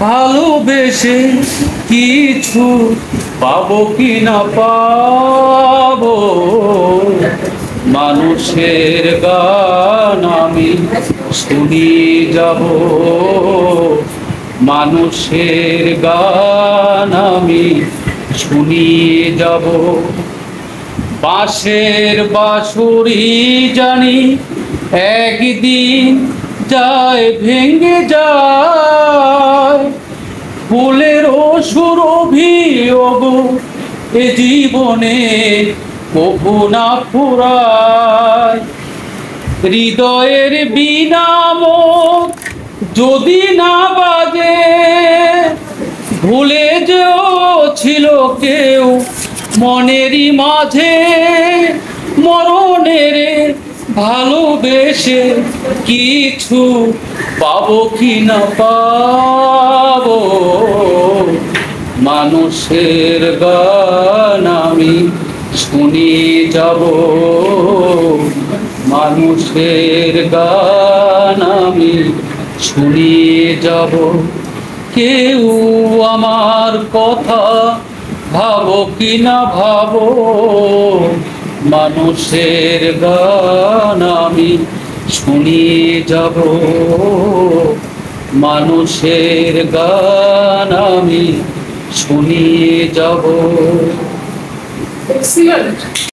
ভালোবেসে কিছু পাবো কি না পাবো, মানুষের গান আমি শুনিয়ে যাব, মানুষের গান আমি শুনিয়ে যাব। বাঁশের বাঁশুরি জানি একদিন যায় ভেঙে যায়, ফুলের সুরভি ওগো এ জীবনে কভু না ফুরায়। হৃদয়ের বিনাম যদি না বাজে, ভুলে যেও ছিল কেউ মনেরই মাঝে, মরণের ভালোবেসে কিছু পাবো কি না পাবো, মানুষের গান আমি শুনিয়ে যাব, মানুষের গান আমি শুনিয়ে যাব। কেউ আমার কথা ভাবো কি না ভাবো, মানুষের গান আমি শুনিয়ে যাব, মানুষের গান আমি শুনিয়ে যাব।